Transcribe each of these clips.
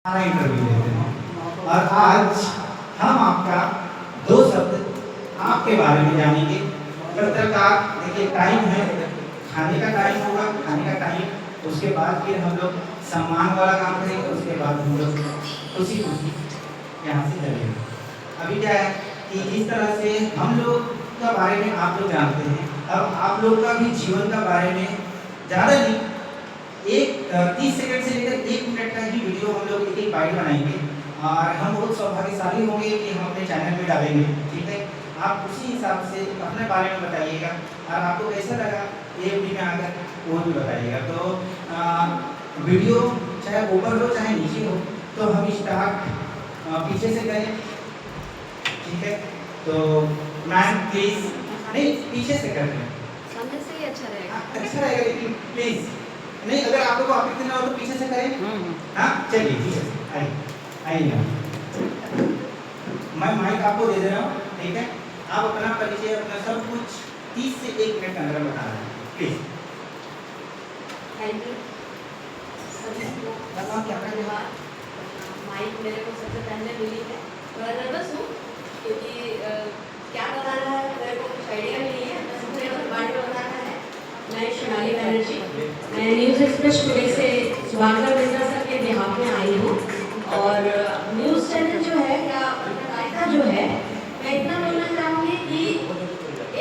हमारा इंटरव्यू लेते हैं और आज हम आपका दो शब्द आपके बारे में जानेंगे। पत्रकार देखिए टाइम है, खाने का टाइम होगा, खाने का टाइम, उसके बाद फिर हम लोग सम्मान वाला काम करेंगे, उसके बाद हम लोग खुशी खुशी यहाँ से चलेंगे। अभी क्या है कि इस तरह से हम लोग का बारे में आप लोग जानते हैं, अब आप लोग का भी जीवन का बारे में ज़्यादा नहीं, 30 सेकंड से लेकर 1 मिनट का ही वीडियो हम लोग एक बाइट बनाएंगे और हम बहुत सौभाग्यशाली होंगे कि हम अपने चैनल में डालेंगे। ठीक है, आप उसी हिसाब से अपने बारे में बताइएगा और आपको कैसा लगा AMD में आकर वो भी बताइएगा। तो वीडियो चाहे ऊपर हो चाहे नीचे हो, तो हम स्टार्ट पीछे से करें। ठीक है, तो मैम प्लीज, नहीं पीछे से कर रहे हैं, सामने से ही अच्छा रहेगा। अच्छा रहेगा, लेकिन प्लीज नहीं, अगर आप लोग को आपत्ति ना हो तो पीछे से करें। हाँ चलिए, पीछे से आइए मैं माइक आपको दे दे रहा हूँ। ठीक है, आप अपना परिचय अपना सब कुछ 30 से 1 मिनट के अंदर बता रहे हैं प्लीज। थैंक यू सभी को। धन्यवाद। माइक मेरे को सबसे पहले मिली है, थोड़ा नर्वस हूँ क्योंकि क्या बताना है मेरे को कुछ आइडिया नहीं है, बस मुझे बारे में बताना है। मैं शिवाली बनर्जी, मैं न्यूज़ एक्सप्रेस टुडे से सुभाकर मिश्रा सर के बिहाफ में आई हूँ और न्यूज़ चैनल जो है या पत्रकारिता जो है, मैं इतना बोलना चाहूँगी कि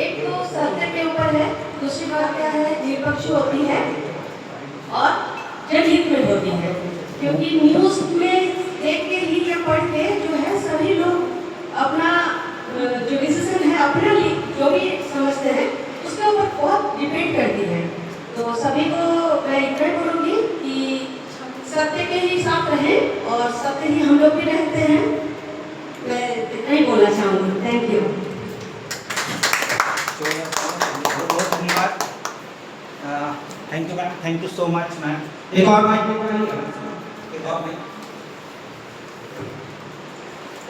एक तो सत्य के ऊपर है, दूसरी बात क्या है निष्पक्ष होती है और जनहित में होती है, क्योंकि न्यूज़ में देख के ही या पढ़ के जो है सभी लोग अपना जो डिसीजन है अपने लिए जो भी समझते हैं उसके ऊपर बहुत डिपेंड करती है। तो सभी को मैं रिक्वेस्ट करूँगी कि सत्य के ही साथ रहें और सत्य ही हम लोग भी रहते हैं। मैं इतना ही बोलना चाहूँगी। Thank you. बहुत धन्यवाद, thank you ma'am, thank you so much ma'am. एक और माइक पे बनाइए, एक और mic.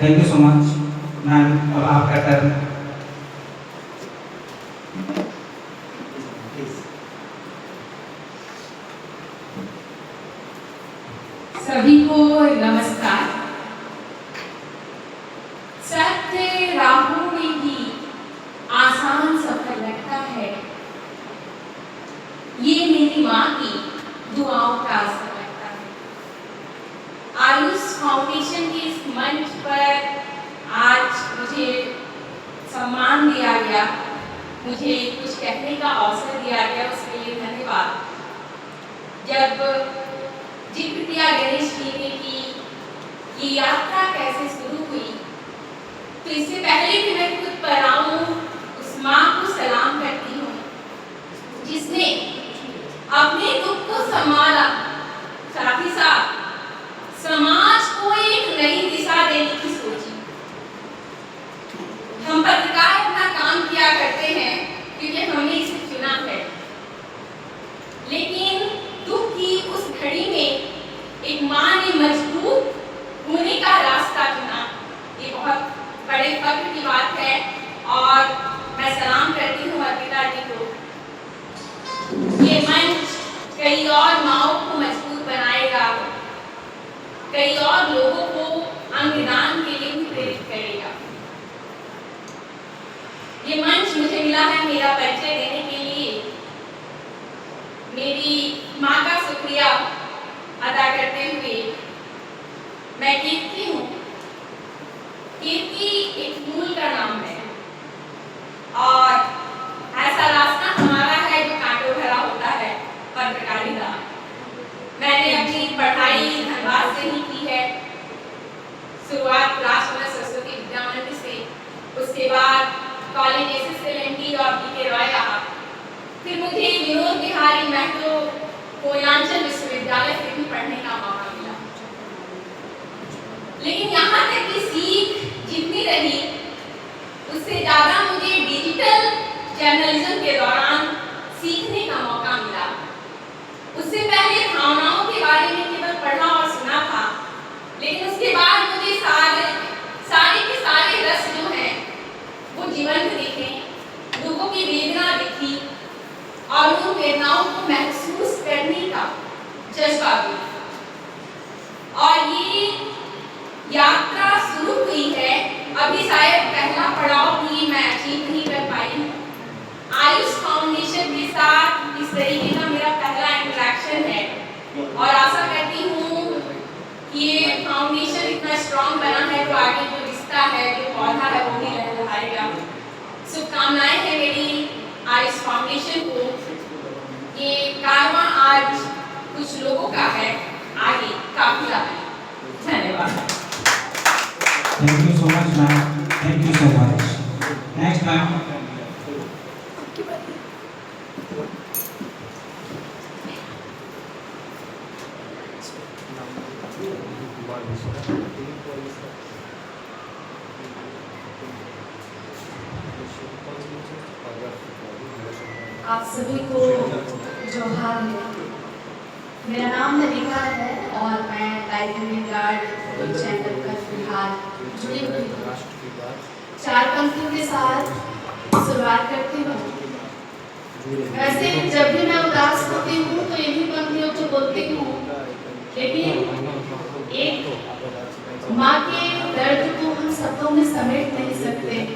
Thank you so much ma'am, अब आपका टर्न। सभी को नमस्कार। सत्य राहों में भी आसान सफर लगता है, ये मेरी माँ की दुआओं का असर लगता है। आयुष फाउंडेशन के इस मंच पर आज मुझे सम्मान दिया गया, मुझे कुछ कहने का अवसर दिया गया, उसके लिए धन्यवाद। जब जिक्र किया गणेश जी ने कि ये यात्रा कैसे शुरू हुई, तो इससे पहले कि मैं खुद पर आऊं, उस माँ को सलाम करती हूँ जिसने अपने दुख को संभाला, साथ ही साथ समाज को एक नई दिशा देने की सोची। हम पत्रकार अपना काम किया करते हैं क्योंकि हमने इसे चुना है, लेकिन दुख की उस घड़ी में एक माँ ने मजबूत होने का रास्ता चुना। ये बहुत बड़े फख्र की बात है और मैं सलाम करती हूँ अर्पिता जी को। ये मंच कई और माँओं को मजबूत बनाएगा, कई और लोगों को अंगदान के लिए भी प्रेरित करेगा। ये मंच मुझे मिला है मेरा परिचय देने के लिए। मेरी माँ का शुक्रिया अदा करते हुए मैं कीर्ति हूँ। कीर्ति एक मूल का नाम है और ऐसा रास्ता हमारा है जो कांटों भरा होता है, पत्रकारिता। मैंने अपनी पढ़ाई धनबाद से ही की है, शुरुआत राजकुमार सरस्वती विद्या मंदिर से, उसके बाद कॉलेज SSLNT और BK रॉय रहा, फिर मुझे विनोद बिहारी महतो कोयलांचल विश्वविद्यालय से भी पढ़ने का मौका मिला। लेकिन यहाँ तक की सीख जितनी रही, उससे ज़्यादा मुझे डिजिटल जर्नलिज्म के दौरान सीखने का मौका मिला। उससे पहले भावनाओं के बारे में केवल पढ़ा और सुना था, लेकिन उसके बाद मुझे सारे के सारे रस जो हैं वो जीवंत दिखे, लोगों की वेदना दिखी और उन वेदनाओं को महसूस करने का जज्बा भी। और ये यात्रा शुरू हुई है। अभी शायद पहला पड़ाव भी मैं अचीव नहीं कर पाई। आयुष फाउंडेशन के साथ इस तरीके का मेरा पहला इंटरेक्शन है और आशा करती हूँ कि ये फाउंडेशन इतना स्ट्रॉन्ग बना है तो आगे जो रिश्ता है, जो पौधा है, वो भी लहलहाएगा। शुभकामनाएं हैं मेरी आयुष फाउंडेशन को। ये कारवां आज कुछ लोगों का है, आगे काफिला है। धन्यवाद। Thank you so much, ma'am. Thank you so much. Next, ma'am. आप सभी को जोहार है। मेरा नाम मलिका है और मैं लाइब्रेरी गार्ड चैनल का फिलहाल जुड़ी हुई हूँ। 4 पंक्तियों के साथ शुरुआत करती हूँ। वैसे जब भी मैं उदास होती हूँ तो इन्हीं पंक्तियों को बोलती हूँ, लेकिन एक माँ के दर्द को हम शब्दों में समेट नहीं सकते।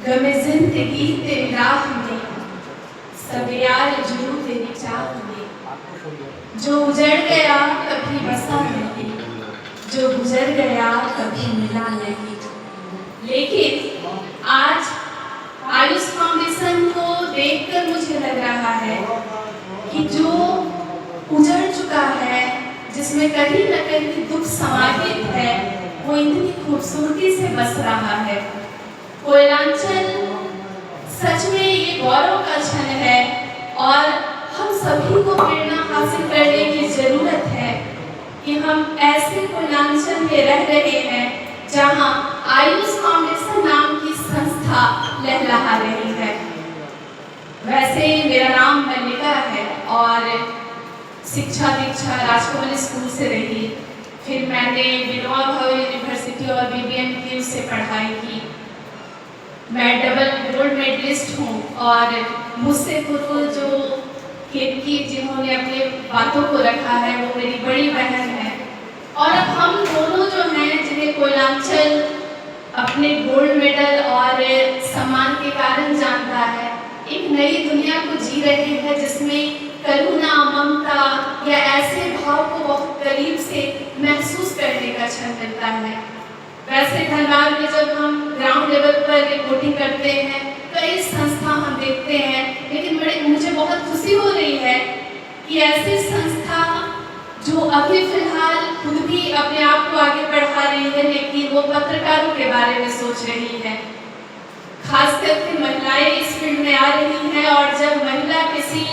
गमे जिंदगी तेरी राह में, सब यार जुनू तेरी चाह में, जो उजड़ गया कभी बसा नहीं, जो गुजर गया कभी मिला नहीं। लेकिन आज आयुष फाउंडेशन को देखकर मुझे लग रहा है कि जो उजड़ चुका है, जिसमें कहीं न कहीं दुख समाहित है, वो इतनी खूबसूरती से बस रहा है। कोयलांचल सच में ये गौरव का क्षण है और हम सभी को प्रेरणा हासिल करने की जरूरत है कि हम ऐसे कोयलांचल में रह रहे हैं जहां आयुष फाउंडेशन नाम की संस्था लहलहा रही है। वैसे मेरा नाम मल्लिका है और शिक्षा दीक्षा राजकमल स्कूल से रही। फिर मैंने विनोबा भावे यूनिवर्सिटी और BBMQ से पढ़ाई की। मैं डबल गोल्ड मेडलिस्ट हूँ और मुझसे पूर्व जो केतकी जिन्होंने अपने बातों को रखा है वो मेरी बड़ी बहन है। और अब हम दोनों जो हैं जिन्हें कोयलांचल अपने गोल्ड मेडल और सम्मान के कारण जानता है, एक नई दुनिया को जी रहे हैं जिसमें करुणा, ममता या ऐसे भाव को बहुत करीब से महसूस करने का क्षण मिलता है। वैसे धनबाद में जब हम ग्राउंड लेवल पर रिपोर्टिंग करते हैं, कई संस्था हम देखते हैं, लेकिन मुझे बहुत खुशी हो रही है कि ऐसी संस्था जो अभी फिलहाल खुद भी अपने आप को आगे बढ़ा रही है, लेकिन वो पत्रकारों के बारे में सोच रही है। खास करके महिलाएं इस फील्ड में आ रही हैं और जब महिला किसी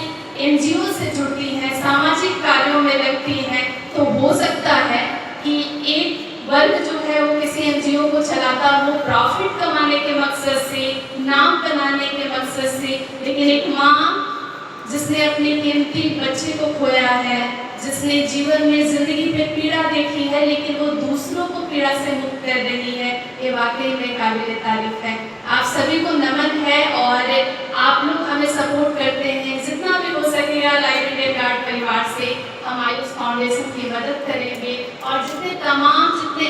NGO से जुड़ती हैं, सामाजिक कार्यों में लगती हैं, तो हो सकता है कि एक वर्ग जो है वो किसी NGO को चलाता हो प्रॉफिट कमाने के मकसद से, नाम बनाने के मकसद से, लेकिन एक माँ जिसने अपने कीमती बच्चे को खोया है, जिसने जीवन में जिंदगी में पीड़ा देखी है लेकिन वो दूसरों को पीड़ा से मुक्त कर रही है, ये वाकई में काबिल तारीफ है। आप सभी को नमन है और आप लोग हमें सपोर्ट करते हैं। जितना भी हो सकेगा लाइब्रेरी गार्ड परिवार से हम आयुष फाउंडेशन की मदद करेंगे और जितने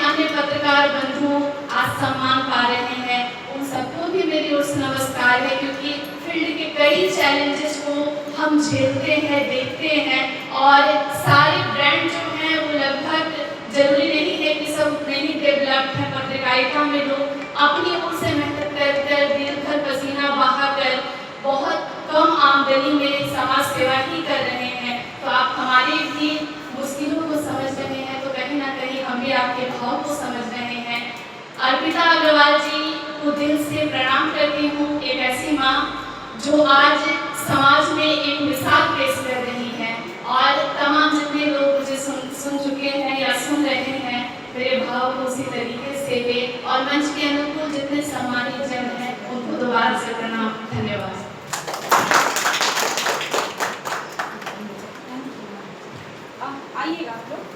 अन्य पत्रकार बंधु आज सम्मान पा रहे हैं उन सबको भी मेरी ओर से नमस्कार है, क्योंकि फील्ड के कई चैलेंजेस को हम झेलते हैं, देखते हैं और सारे ब्रांड जो हैं वो लगभग जरूरी नहीं है कि सब उतने ही डेवलप्ड है। पत्रकारिता में लोग अपनी ओर से मेहनत कर दिन भर पसीना बहाकर बहुत कम आमदनी में समाज सेवा ही कर रहे हैं। तो आप हमारी भी मुश्किलों को समझ रहे हैं, तो कहीं ना कहीं हम भी आपके भाव को समझ रहे हैं। अर्पिता अग्रवाल जी को दिल से प्रणाम करती हूँ, एक ऐसी माँ जो आज समाज में एक मिसाल पेश कर रही है और तमाम जितने लोग मुझे सुन चुके हैं या सुन रहे हैं मेरे भाव को उसी तरीके से ले और मंच के अनुकूल जितने सम्मानित जन हैं उनको दोबारा से प्रणाम। धन्यवाद। आइएगा आप लोग।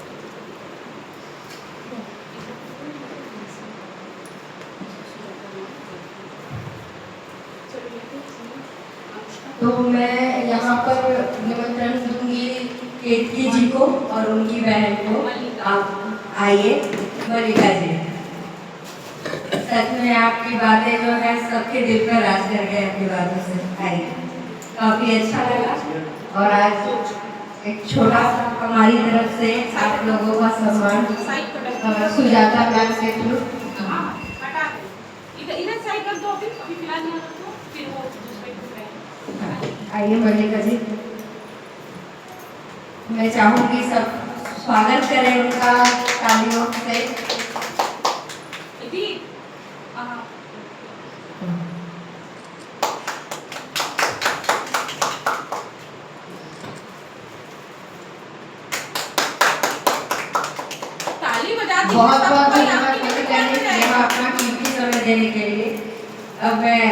तो मैं यहाँ पर निमंत्रण दूंगी केतकी जी को और उनकी बहन को। आप आइए मल्लिका जी, सच में आपकी बातें जो है सबके दिल पर राज कर गए आपकी बातों से। आइए, काफी अच्छा लगा। और आज एक छोटा सा हमारी तरफ से आप लोगों का सम्मान सुजाता मैम के थ्रू। इधर साइड कर दो, अभी फिलहाल यहाँ रख दो, फिर वो दूसरे को करेंगे। आइए मल्लिका जी, मैं चाहूंगी सब स्वागत करें उनका तालियों से। दीदी, ताली बजा दी। बहुत बहुत धन्यवाद मल्लिका जी, यहाँ अपना कीमती समय देने के लिए। अब मैं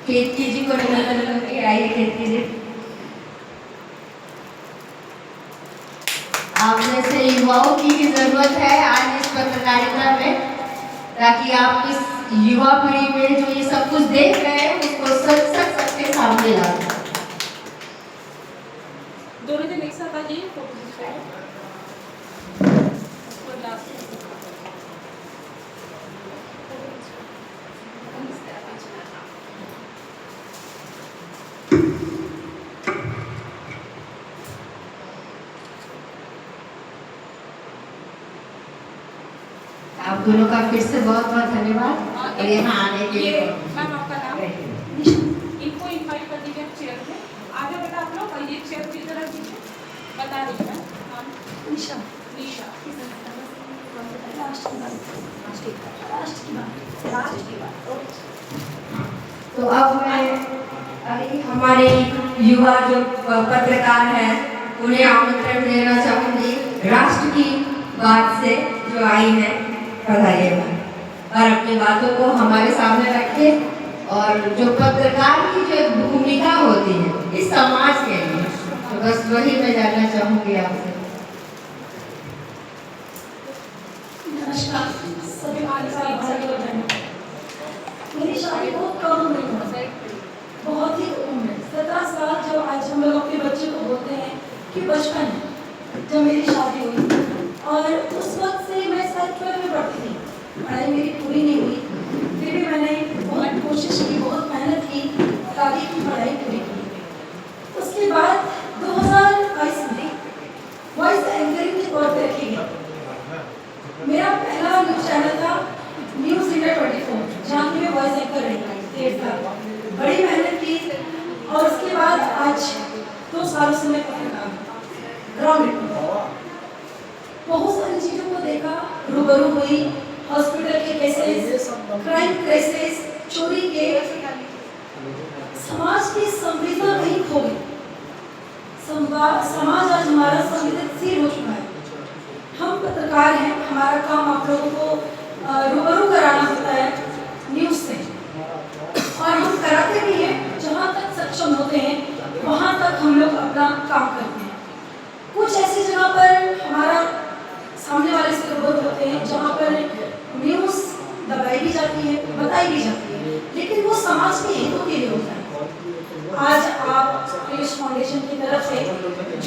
केतकी जी को निमंत्रण करूंगी। आइए केतकी जी, आप जैसे युवाओं की भी जरूरत है आज इस पत्रकारिता में, ताकि आप इस युवा पीढ़ी में जो ये सब कुछ देख रहे हैं उसको सच सच सबके सामने ला दें। दोनों जन एक साथ आ जाइए, फोटो आप दोनों का फिर से बहुत बहुत धन्यवाद और यहाँ आने के लिए। मैम आपका नाम? इनको इनवाइट कर दीजिए चेयर पे। आगे बेटा आप लोग, और ये चेयर की तरफ दीजिए, बता दीजिए मैम। नाम? निशा। निशा। तो अब मैं अभी हमारे युवा जो पत्रकार हैं उन्हें आमंत्रण देना चाहूंगी, राष्ट्र की बात से जो आई है पधारिएगा और अपनी बातों को हमारे सामने रखें। और जो पत्रकार की जो भूमिका होती है इस समाज के लिए, तो बस वही मैं जानना चाहूंगी आपसे। नमस्कार सभी भाई और बहनों, मेरी शादी बहुत कम उम्र में हुई, बहुत ही कम उम्र, 17 साल। जो आज हम लोग अपने बच्चे को बोलते हैं कि बचपन है, जब मेरी शादी हुई और उस वक्त से मैं 12वीं में पढ़ती थी। पढ़ाई मेरी पूरी नहीं हुई, फिर भी मैंने बहुत कोशिश की, बहुत मेहनत की, आगे की पढ़ाई पूरी की। उसके बाद 2022 में वॉइस एंकरिंग के तौर पर रखी गई। मेरा पहला न्यूज चैनल था न्यूज़ इंडिया 24, जहाँ की मैं वॉइस एंकर रही 1.5 साल। बड़ी मेहनत की और उसके बाद आज 2 सालों से मैं पत्रकार ग्राउंड रिपोर्टर। बहुत सारी चीज़ों को देखा, रूबरू हुई, हॉस्पिटल के केसेस, क्राइम केसेस, चोरी के, समाज की संवेदना कहीं खो गई। समाज आज हमारा संवेदनशील हो चुका है। हम पत्रकार हैं, हमारा काम आप लोगों को रूबरू कराना होता है न्यूज़ से, और हम कराते भी हैं। जहाँ तक सक्षम होते हैं वहाँ तक हम लोग अपना काम करते हैं। कुछ ऐसी जगह पर हमारा सामने वाले से रूबरू होते हैं जहाँ पर न्यूज़ दबाई भी जाती है, बताई भी जाती है, लेकिन वो समाज के हितों के लिए होता है। आज आप प्रेस फाउंडेशन की तरफ से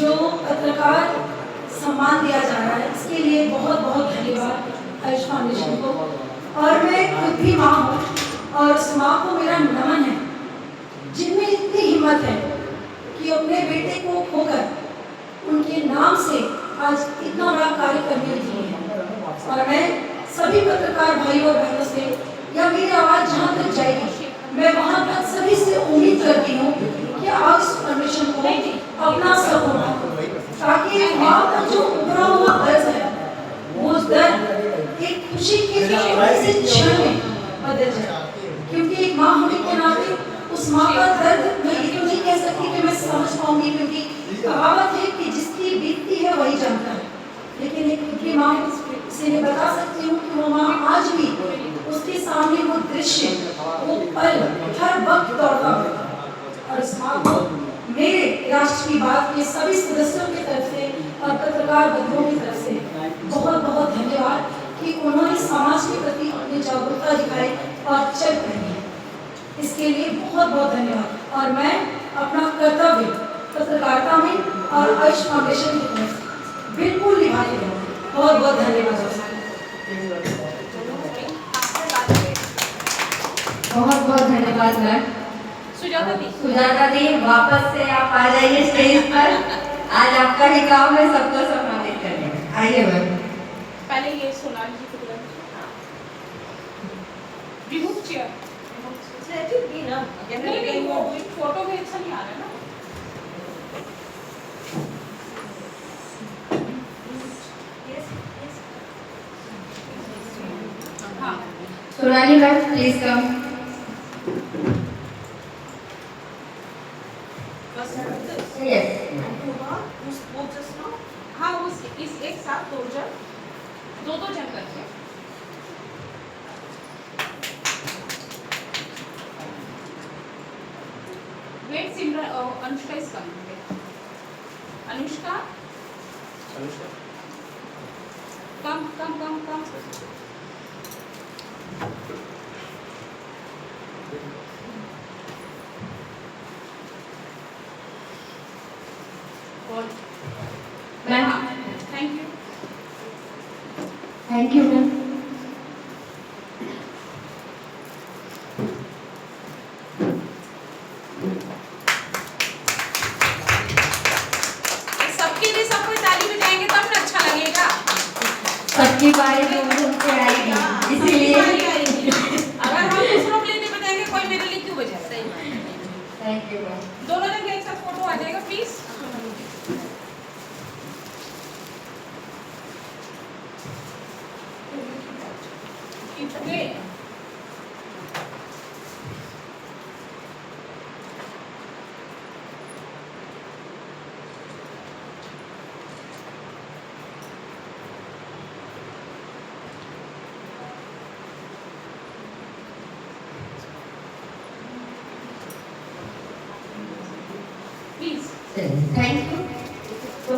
जो पत्रकार सम्मान दिया जा रहा है, इसके लिए बहुत बहुत धन्यवाद प्रेस फाउंडेशन को। और मैं खुद भी माँ हूँ और उस माँ को मेरा नमन है जिनमें इतनी हिम्मत है कि अपने बेटे को खोकर उनके नाम से आज इतना बड़ा कार्य करने के लिए है। और मैं सभी पत्रकार भाई और बहनों से, या मेरी आवाज़ जहाँ तक जाएगी, मैं वहाँ तक सभी से उम्मीद करती हूँ कि आप इस फाउंडेशन को अपना सपोर्ट, ताकि माँ का जो उभरा हुआ दर्द है वो दर्द एक खुशी के किसी क्षण में बदल जाए। क्योंकि एक माँ होने के नाते उस माँ का दर्द मैं ये तो नहीं कह सकती कि मैं समझ पाऊंगी, क्योंकि कहावत है कि जिसकी बीतती है वही जानता है। लेकिन एक खुद की माँ से मैं बता सकती हूँ कि वो माँ आज भी उसके सामने वो दृश्य, वो पल हर वक्त दौड़ता है। और इस माँ को मेरे राष्ट्र की बात के सभी सदस्यों की तरफ से और पत्रकार बंधुओं की तरफ से बहुत बहुत धन्यवाद कि उन्होंने समाज के प्रति अपनी जागरूकता दिखाई और चल रही है। इसके लिए बहुत बहुत धन्यवाद। और मैं अपना कर्तव्य पत्रकारिता में और आयुष फाउंडेशन की तरफ से बिल्कुल निभाते रहेंगे। बहुत बहुत धन्यवाद आपका। बहुत बहुत धन्यवाद मैम। सुजाता दी वापस से आप आ जाइए स्टेज पर। आज आपका ही काम है सबको सम्मानित करने का। आइए मैम। पहले ये सोनाली जी को बुला रिमूव चेयर नहीं वो फोटो में अच्छा नहीं आ रहा है ना। हाँ Sonali ma'am please come. Yes हाँ उस इस एक साथ दो जन करके वेट सिमरन अनुष्का इस अनुष्का कम कम कम कम मैम थैंक यू मैम। सबके लिए सबको ताली बजाएंगे तब ना अच्छा लगेगा। सबकी बारी घूम के आएगी इसीलिए। अगर हम दूसरों के लिए नहीं बजाएंगे कोई मेरे लिए क्यों बजाए। Thank you ma'am. दोनों जन के एक साथ फोटो आ जाएगा प्लीज। Thank you. तो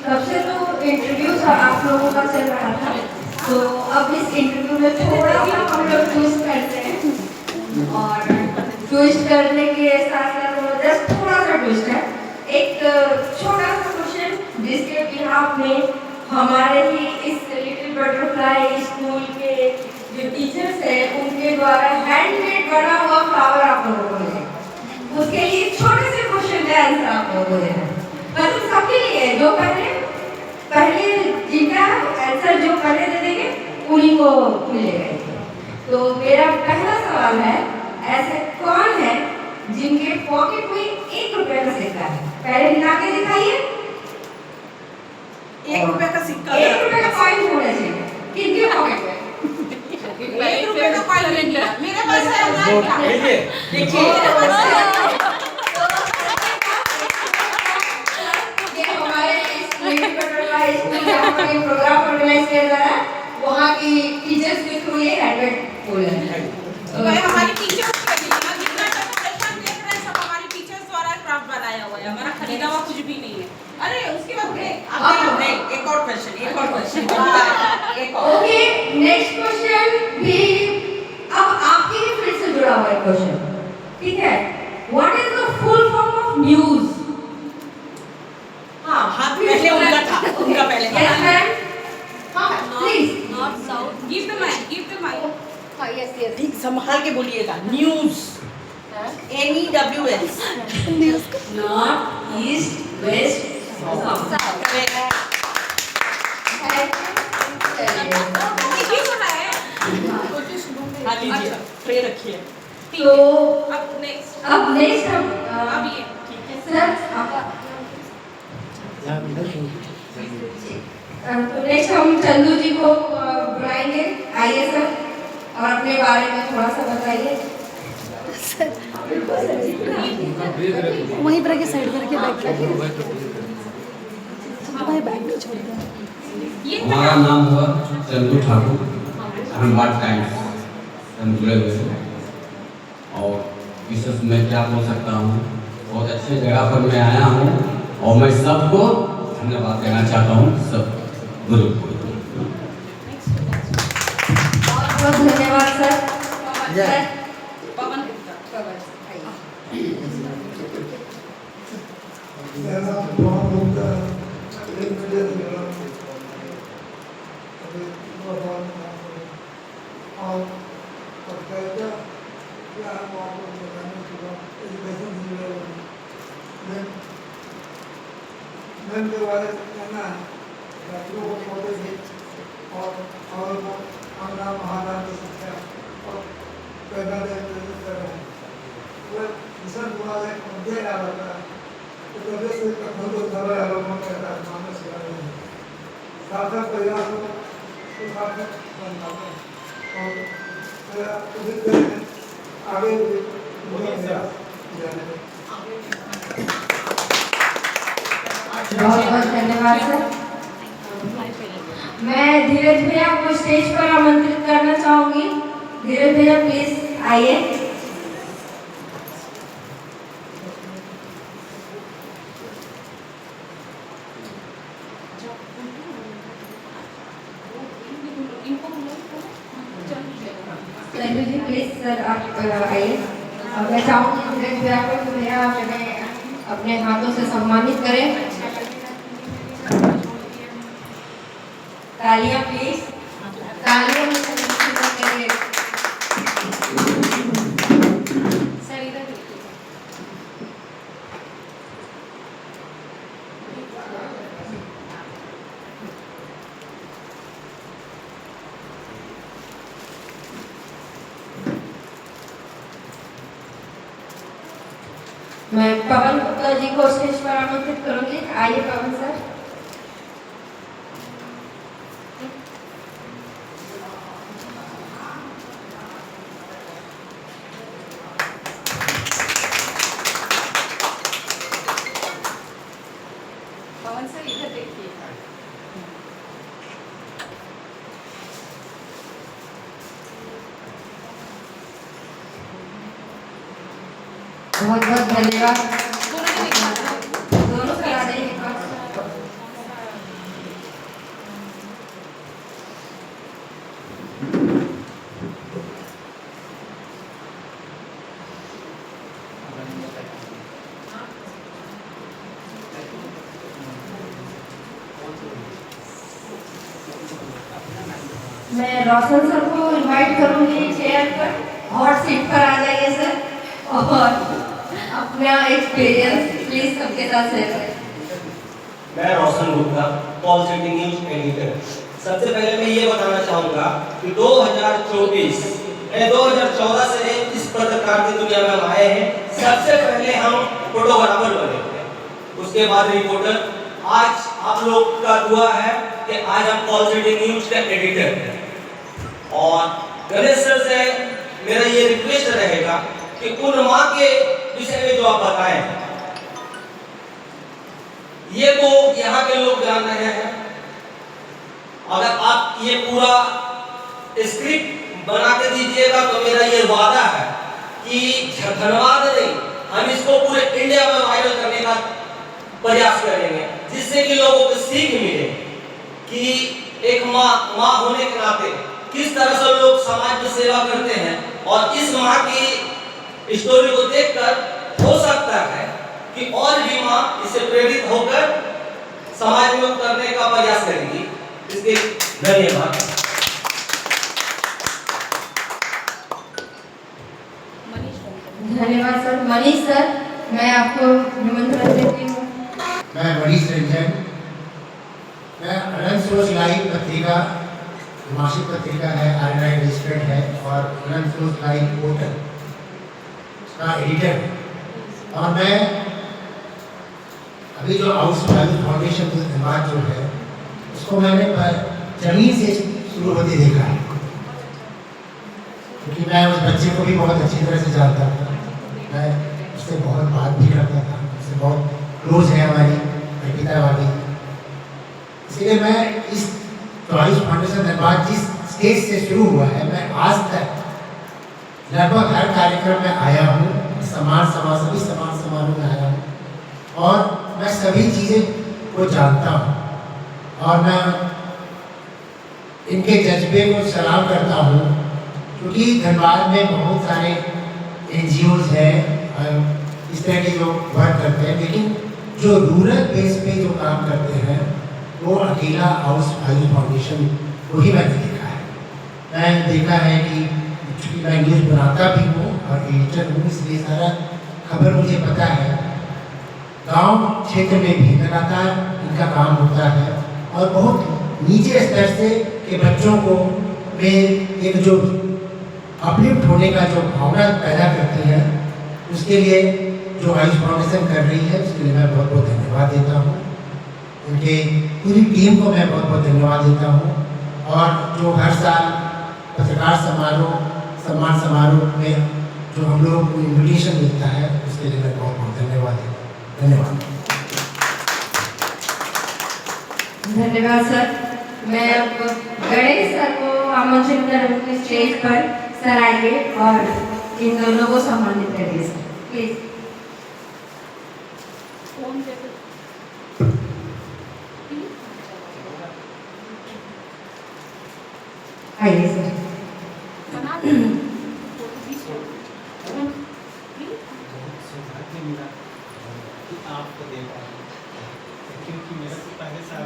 तब से तो इंटरव्यू आप लोगों का चल रहा था, तो अब इस इंटरव्यू में थोड़ा सा हम लोग ट्विस्ट करते हैं और ट्विस्ट करने के साथ साथ जस्ट थोड़ा सा ट्विस्ट है। एक छोटा सा क्वेश्चन जिसके बिहाफ में हमारे ही इस लिटिल बटरफ्लाई स्कूल के जो टीचर्स हैं उनके द्वारा हैंडमेड बना हुआ फ्लावर आप लोगों को मिलेगा। उसके लिए छोटे से क्वेश्चन का आंसर आप लोगों को देना है, मतलब सबके लिए जो पहले जिनका आंसर जो पहले दे देंगे उन्हीं को मिलेगा। तो मेरा पहला सवाल है, ऐसे कौन है जिनके पॉकेट में 1 रुपए का सिक्का है? पहले हिला के दिखाइए। 1 रुपए का सिक्का, 1 रुपए का कॉइन होना चाहिए किनके पॉकेट में? 1 रुपए का कॉइन ले लिया मेरे पास है। देखिए प्रोग्राम ऑर्गेनाइज किया जा रहा है, वहाँ की टीचर्स के थ्रू ये हैंडमेड फूल है। हमारी टीचर्स के लिए ना जितना प्रेजेंटेशन देख रहे हैं सब हमारी टीचर्स द्वारा क्राफ्ट बनाया हुआ है, हमारा खरीदा हुआ कुछ भी नहीं है। अरे उसके बाद नहीं, एक और क्वेश्चन ओके, नेक्स्ट क्वेश्चन भी अब आपके ही फील्ड से जुड़ा हुआ है क्वेश्चन, ठीक है? What is the full form of news? हाथ पहले उनका पहले यस मैम, हाँ please north south give the mic हाँ यस ठीक संभाल के बोलिएगा। News NEWS north east west south. ये सुना है। हाँ लीजिए, ट्रे रखिए। तो अब नेक्स्ट अब नेक्स्ट हम अब ये सर तो नेक्स्ट हम चंदू जी को बुलाएंगे। आइए सर और अपने बारे में थोड़ा सा बताइए। वहीं पर के साइड करके बैग नहीं छोड़ दो। हमारा नाम हुआ चंदू ठाकुर, हम बात टाइम्स हम जुड़े हुए हैं और विशेष मैं क्या बोल सकता हूँ, बहुत अच्छे जगह पर मैं आया हूँ और मैं सबको धन्यवाद देना चाहता हूँ, सब ग्रुप को। बहुत धन्यवाद सर। पवन बहुत बहुत धन्यवाद सर। मैं धीरज भैया को स्टेज पर आमंत्रित करना चाहूंगी। धीरज भैया प्लीज आइए। संजू जी प्लीज सर आप आइए। और मैं चाहूँगी धीरज भैया को कि भैया आप इन्हें अपने हाथों से सम्मानित करें। तालियां प्लीज, तालियां में सम्मानित करिए। सर इधर देखिए। मैं पवन गुप्ता जी को स्टेज पर आमंत्रित करूंगी। आइए पवन सर। पवन सर इधर देखिए। बहुत बहुत धन्यवाद। दोनों को दिखा दो। दोनों करा दें एक बार। मैं रोशन सर को इनवाइट करूंगी चेयर पर। हॉट सीट पर आ जाइए सर और अपना एक्सपीरियंस प्लीज सबके साथ शेयर करें। मैं Roshan Gupta, Paul City News editor. सबसे पहले मैं ये बताना चाहूँगा कि 2024 2014 से इस पत्रकार की दुनिया में हम आए हैं। सबसे पहले हम फोटोग्राफर बने थे, उसके बाद रिपोर्टर। आज आप लोग का दुआ है कि आज हम पॉल सिटी न्यूज का एडिटर हैं। और गणेश सर से मेरा ये रिक्वेस्ट रहेगा कि उन माँ के विषय में जो आप बताएं, ये तो यहाँ के लोग जान रहे हैं। अगर आप ये पूरा स्क्रिप्ट बना के दीजिएगा तो मेरा ये वादा है कि धन्यवाद नहीं, हम इसको पूरे इंडिया में वायरल करने का प्रयास करेंगे, जिससे कि लोगों को सीख मिले कि एक माँ होने के नाते किस तरह से लोग समाज में सेवा करते हैं। और इस माँ की स्टोरी को देखकर हो सकता है कि और भी माँ इससे प्रेरित होकर समाज में उतरने का प्रयास करेगी। इसके धन्यवाद। धन्यवाद सर। मनीष सर, मैं आपको निमंत्रण देती हूँ। मैं मनीष रंजन, मैं अनंत सोच लाइव पत्रिका, मासिक पत्रिका है, RNI रजिस्टर्ड है, और अनंत सोच लाइव पोर्टल का एडिटर हूँ। और मैं अभी जो हाउस फाउंडेशन धनबाद जो है उसको मैंने जमीन से शुरू होते देखा है, क्योंकि मैं उस बच्चे को भी बहुत अच्छी तरह से जानता था। मैं उससे बहुत बात भी करता था, उससे बहुत क्लोज है हमारी अर्पिता भाभी। इसलिए मैं इस चॉइस फाउंडेशन धनबाद जिस स्टेज से शुरू हुआ है, मैं आज तक लगभग हर कार्यक्रम में आया हूँ, सभी समान समारोह में आया हूँ, और मैं सभी चीज़ें को जानता हूँ। और मैं इनके जज्बे को सलाम करता हूँ, क्योंकि धनबाद में बहुत सारे NGOs हैं इस तरह के जो वर्क करते हैं, लेकिन जो रूरल बेस पे जो काम करते हैं वो अकेला आयुष फाउंडेशन को ही मैंने देखा है। मैं देखा है कि चूँकि मैं न्यूज़ बनाता भी हूँ और एडिटर हूँ, इसलिए सारा खबर मुझे पता है। गांव क्षेत्र में भी लगातार इनका काम होता है और बहुत नीचे स्तर से के बच्चों को में एक जो अपलिफ्ट होने का जो भावना पैदा करती है, उसके लिए जो आयुष फाउंडेशन कर रही है उसके लिए मैं बहुत बहुत धन्यवाद देता हूँ। उनके पूरी टीम को मैं बहुत बहुत धन्यवाद देता हूँ। और जो हर साल पत्रकार सम्मान समारोह में जो हम लोगों को इन्विटेशन मिलता है उसके लिए मैं बहुत बहुत धन्यवाद देता हूँ। धन्यवाद। धन्यवाद सर। मैं अब गणेश सर को आमंत्रित करूँगी स्टेज पर। सर आइए और इन दोनों को सम्मानित करिए सर, प्लीज। आइए सर। आपको दे पाए क्योंकि मेरा पहले साल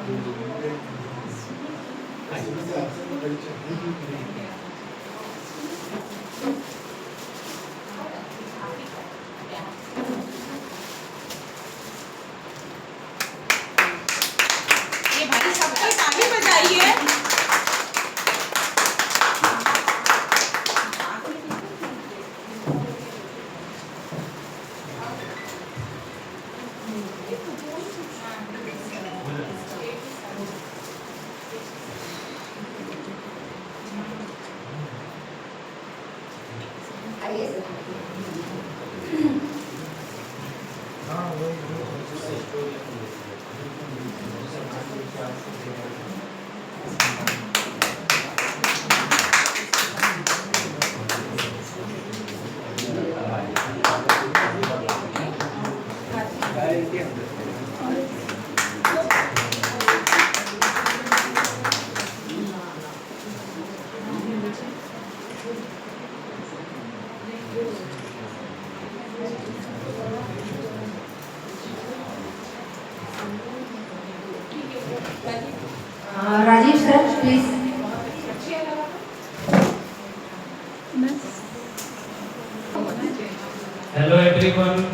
ये भाई सबको ताली बजाइए। आइए sir. Rajiv sir please. Hello everyone,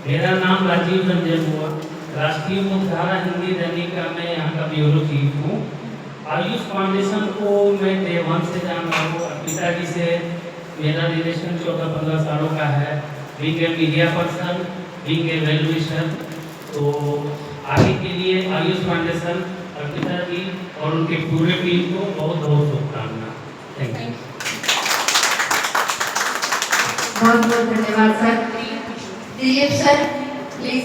मेरा नाम राजीव रंजन हुआ। राष्ट्रीय मुख्यधारा हिंदी दैनिक का मैं यहाँ का ब्यूरो चीफ हूँ। आयुष फाउंडेशन को मैं डे 1 से जान रहा हूँ। पिताजी से मेरा रिलेशन 14-15 सालों का है। Being a media person, being a well wisher, तो आगे के लिए आयुष फाउंडेशन अर्पिता जी और उनके पूरे टीम को बहुत बहुत शुभकामना। Thank you. बहुत बहुत धन्यवाद सर। Dilip sir please.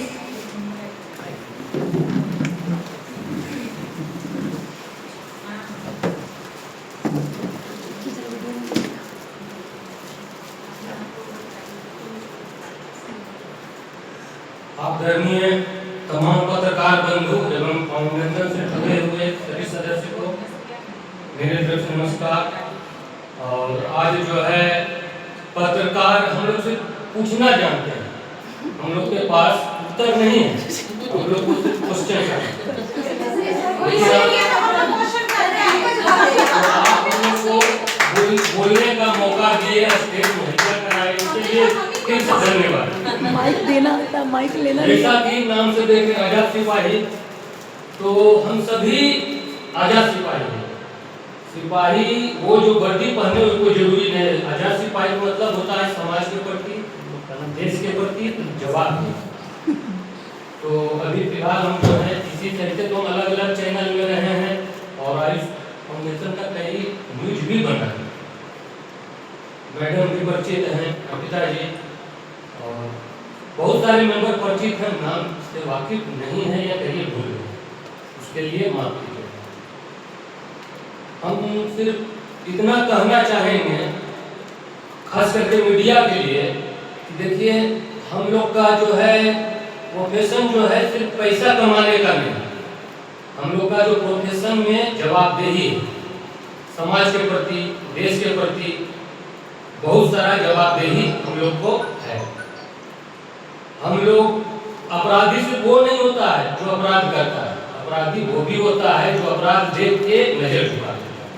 आदरणीय तमाम पत्रकार बंधु एवं फाउंडेशन से जुड़े हुए सभी सदस्य को मेरे तरफ से नमस्कार। और आज जो है पत्रकार हम लोग से पूछना जानते हैं, हम लोग के पास उत्तर नहीं है, हम लोग को सिर्फ क्वेश्चन करते बोलने का मौका दिए, स्टेज मुहैया कराए, उसके लिए फिर से धन्यवाद। माइक देना था, माइक लेना। जैसा कि नाम से देखें आजाद सिपाही, तो हम सभी आजाद सिपाही हैं। सिपाही वो जो वर्दी पहने उसको जरूरी नहीं। आजाद सिपाही का मतलब होता है समाज के प्रति, देश के प्रति जवाबदेही। तो अभी फिलहाल हम जो है इसी तरीके तो अलग अलग चैनल में रहे हैं और आयुष फाउंडेशन का कई न्यूज भी बना है। मैडम भी परिचित हैं, कविता जी, और बहुत सारे मेंबर परिचित हैं, नाम से वाकिफ नहीं है या कहीं भूल गए, उसके लिए माफी चाहेंगे। हम सिर्फ इतना कहना चाहेंगे खास करके मीडिया के लिए कि देखिए हम लोग का जो है प्रोफेशन जो है सिर्फ पैसा कमाने का नहीं, हम लोग का जो प्रोफेशन में जवाबदेही है, समाज के प्रति, देश के प्रति बहुत सारा जवाबदेही हम लोग को है। हम लोग अपराधी सिर्फ वो नहीं होता है जो अपराध करता है, अपराधी वो भी होता है जो अपराध देख के नजर झुका देता है।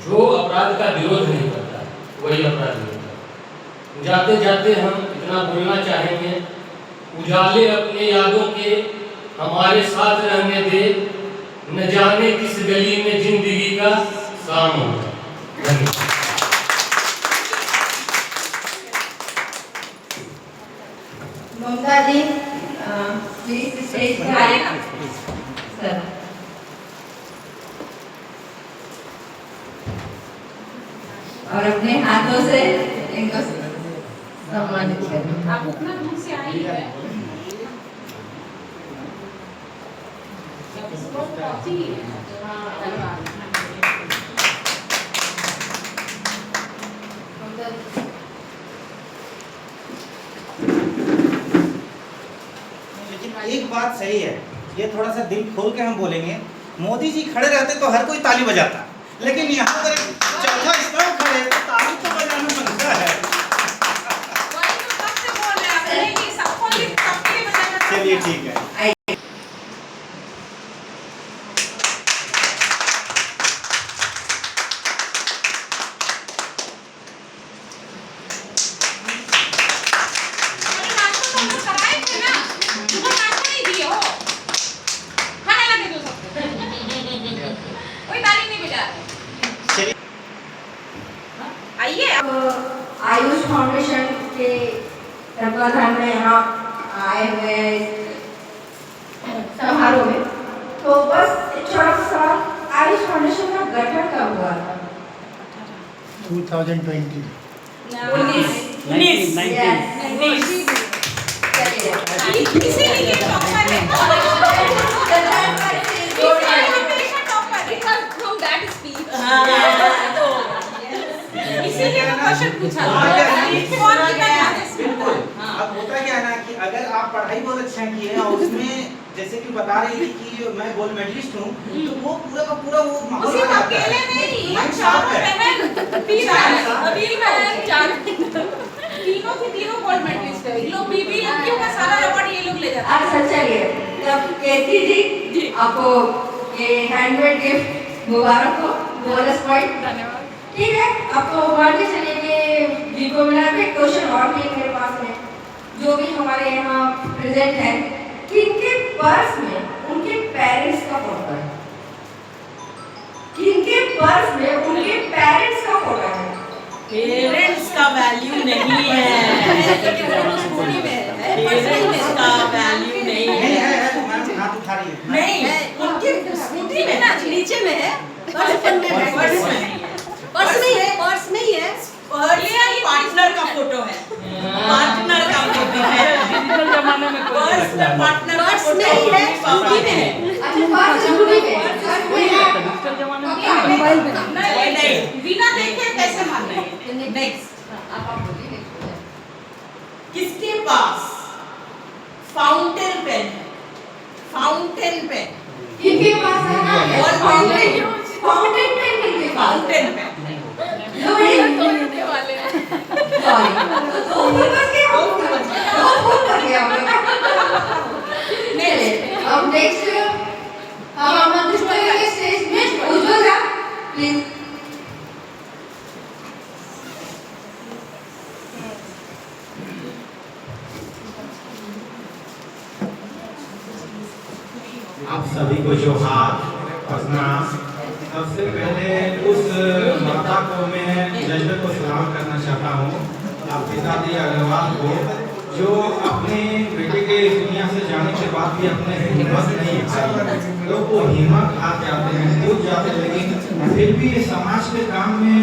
जो अपराध का विरोध नहीं करता है वही अपराधी होता है। जाते जाते हम इतना बोलना चाहेंगे, उजाले अपने यादों के हमारे साथ रहने दे, न जाने किस गली में जिंदगी का शाम होगा। धन्यवाद। ममता जी प्लीज स्टेज पे आइए सर। और अपने हाथों से इनको सम्मानित करें। आप उतना दूर से आई है। लेकिन एक बात सही है, ये थोड़ा सा दिल खोल के हम बोलेंगे, मोदी जी खड़े रहते तो हर कोई ताली बजाता, लेकिन यहाँ अगर चौथा स्टार खड़े हैं तो ताली तो बजाना बनता है। चलिए ठीक है। आयुष फाउंडेशन के तत्वाधान में यहाँ आए हुए समारोह में, तो बस एक छोटा सा सवाल, आयुष फाउंडेशन का गठन कब हुआ था? 2020 इसीलिए मैं क्वेश्चन पूछा बिल्कुल। अब होता क्या है ना कि अगर आप पढ़ाई बहुत अच्छा किए हैं और उसमें जैसे कि बता रही थी कि मैं गोल्ड मेडलिस्ट हूँ, तो वो पूरा का पूरा वो माहौल सिर्फ अकेले नहीं, माइंड शार्प है। तीनों के तीनों गोल्ड मेडलिस्ट है। ये लोग बीबी लड़कियों का सारा अवार्ड ये लोग ले जाते हैं। अच्छा चलिए, तब केती जी आपको ये हैंडमेड गिफ्ट मुबारक हो, बोनस पॉइंट। धन्यवाद। ठीक है, अब तो बढ़ते चलिए कि जी को मिला के क्वेश्चन और भी मेरे पास में, जो भी हमारे यहाँ प्रेजेंट है, किनके पर्स में उनके पेरेंट्स का फोटो है? किनके पर्स में उनके पेरेंट्स का फोटो है? पेरेंट्स का वैल्यू नहीं है। पेरेंट्स का वैल्यू नहीं है। हाथ उठा रही है। नहीं, उनके स्कूटी में ना नीचे में है, पर्स में है, पर्स में नहीं है, पर्स नहीं है, पर्स नहीं है, पार्टनर का फोटो है, पार्टनर का फोटो है। डिजिटल जमाने में पर्स में पार्टनर का फोटो नहीं है, स्कूटी में है। अच्छा, पर्स स्कूटी में है। डिजिटल जमाने में मोबाइल में नहीं, बिना देखे कैसे मान रहे हैं? नेक्स्ट, आप बोलिए। किसके पास फाउंटेन पेन है? फाउंटेन पेन किनके पास है ना? फाउंटेन पेन किनके पास? फाउंटेन पेन होने वाले हैं। सॉरी, दो फूल बच गए, दो फूल बच गए हम लोग। नहीं, अब नेक्स्ट हम आमंत्रित करेंगे स्टेज में उज्ज्वला, प्लीज। आप सभी को जोहार, प्रणाम। सबसे पहले उस माता को मैं जज्बे को सलाम करना चाहता हूँ, पिता दी अग्रवाल को, जो अपने बेटे के इस दुनिया से जाने के बाद भी अपने हिम्मत नहीं हारी। लोग वो हिम्मत हार जाते हैं, टूट जाते हैं, लेकिन फिर भी समाज के काम में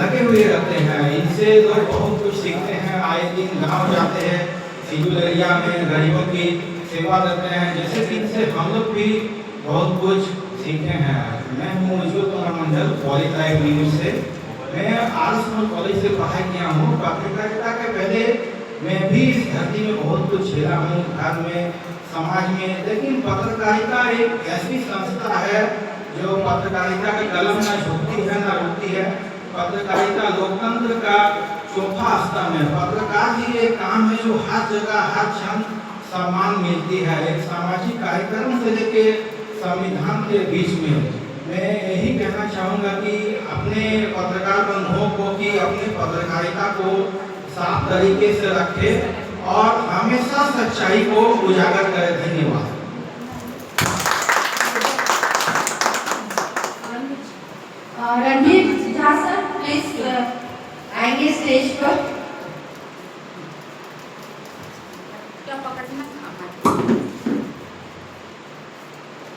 लगे हुए रहते हैं। इनसे लोग बहुत कुछ सीखते हैं। आए दिन गाँव जाते हैं, सिविल एरिया में गरीबों की सेवा करते हैं, जैसे कि इनसे हम लोग भी बहुत कुछ सीखे हैं। मैं हूँ उज्ज्वल कुमार मंडल, पॉलीटाइप न्यूज से। मैं आर्ट्स कॉलेज से पढ़ाई किया हूँ। पत्रकारिता के पहले मैं भी इस धरती में बहुत कुछ झेला हूँ, घर में, समाज में, लेकिन पत्रकारिता एक ऐसी संस्था है जो पत्रकारिता के कलम न झुकती है न रुकती है। पत्रकारिता लोकतंत्र का चौथा स्तंभ है। पत्रकार ही एक काम है जो हर जगह हर क्षण सम्मान मिलती है। एक सामाजिक कार्यक्रम से लेके संविधान के बीच में मैं यही कहना चाहूँगा कि अपने पत्रकार बंधुओं को कि अपनी पत्रकारिता को साफ तरीके से रखें और हमेशा सच्चाई को उजागर करें। धन्यवाद। रणधीर झा सर प्लीज आएंगे स्टेज पर।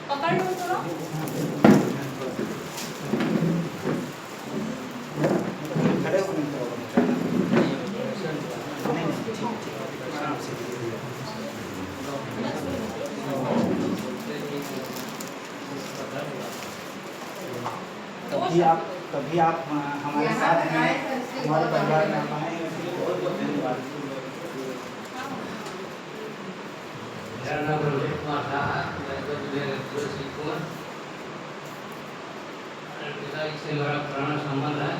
पकड़ लो थोड़ा। कभी आप हमारे साथ हैं, हमारे परिवार में आप आए, इसके लिए बहुत बहुत धन्यवाद। मेरा नाम रणधीर कुमार झा है। मैं तुलसी कुमार पिताजी से मेरा पुराना संबंध है।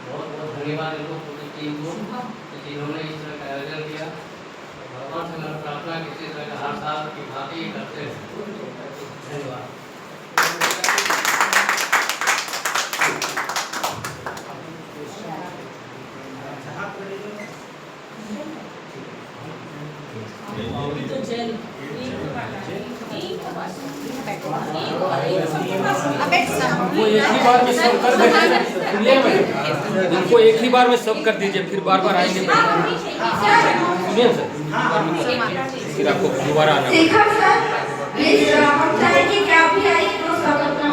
बहुत बहुत धन्यवाद इनको, पूरी टीम को, कि जिन्होंने इस तरह का आयोजन किया। भगवान से मेरा प्रार्थना कि इसी तरह का हर साल की भांति करते हैं। धन्यवाद। वो एक ही बार में सब कर दीजिए, उनको एक ही बार में सब कर दीजिए, फिर बार बार आएंगे। सुनिए सर, फिर आपको दोबारा आना। शेखर सर प्लीज हम चाहेंगे कि आप भी आइए तो सब अपना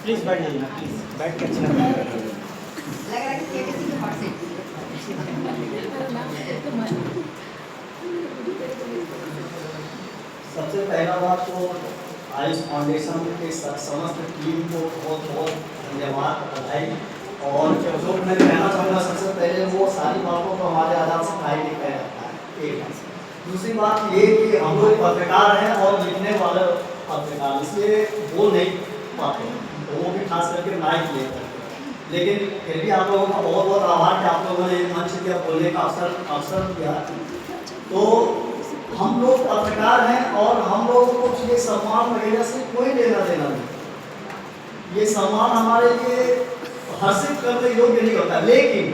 प्लीज बैठ जाइए ना, प्लीज बैठ के अच्छा लग लग रहा है कि ये किसी के हाथ से सबसे पहला बात तो आयुष फाउंडेशन के समस्त टीम को बहुत बहुत धन्यवाद, बधाई। और जो मैं कहना चाहूँगा सबसे पहले वो सारी बातों को हमारे आधार से पढ़ाई लिखाया जाता है। एक दूसरी बात ये कि हम लोग पत्रकार हैं और लिखने वाले पत्रकार, इसलिए बोल नहीं पाते, तो वो भी खास करके माइक लेकर। लेकिन फिर भी आप लोगों का बहुत बहुत आभार कि आप लोगों ने मंच दिया, बोलने का अवसर दिया। तो हम लोग पत्रकार हैं और हम लोगों को ये सम्मान वगैरह से कोई लेना देना नहीं। ये सम्मान हमारे लिए हासिल करने योग्य नहीं होता, लेकिन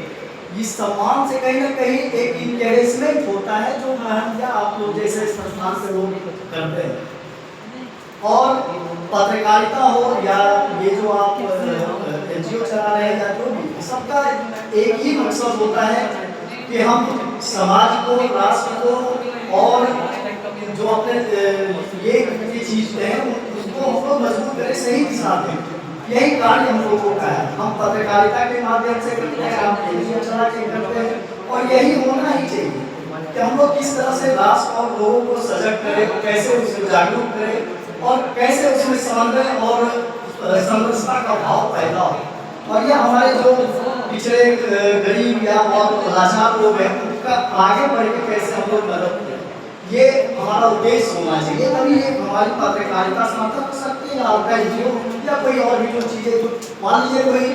इस सम्मान से कहीं ना कहीं एक इंकरेजमेंट होता है जो हम या आप लोग जैसे संस्थान से लोग करते हैं। और पत्रकारिता हो या ये जो आप NGO चला रहे हैं या जो भी, सबका एक ही मकसद होता है कि हम समाज को, राष्ट्र को और जो अपने ये चीज़ हैं उसको हम लोग मजबूत करें, सही दिशा दें। यही कार्य हम लोगों का है। हम पत्रकारिता के माध्यम से करते हैं, हम NGO चला के करते हैं, और यही होना ही चाहिए कि हम लोग किस तरह से राष्ट्र और लोगों को सजग करें, कैसे उसको जागरूक करें और कैसे उसमें समन्वय और समरसता का भाव पैदा हो। और यह हमारे जो पिछड़े गरीब या और लाचार लोग हैं उनका आगे बढ़ के कैसे हम लोग मदद करें, ये हमारा उद्देश्य होना चाहिए। तभी ये हमारी पत्रकारिता समर्थन हो सकती है, आपका NGO या कोई और भी जो चीज़ें, जो मान लीजिए कोई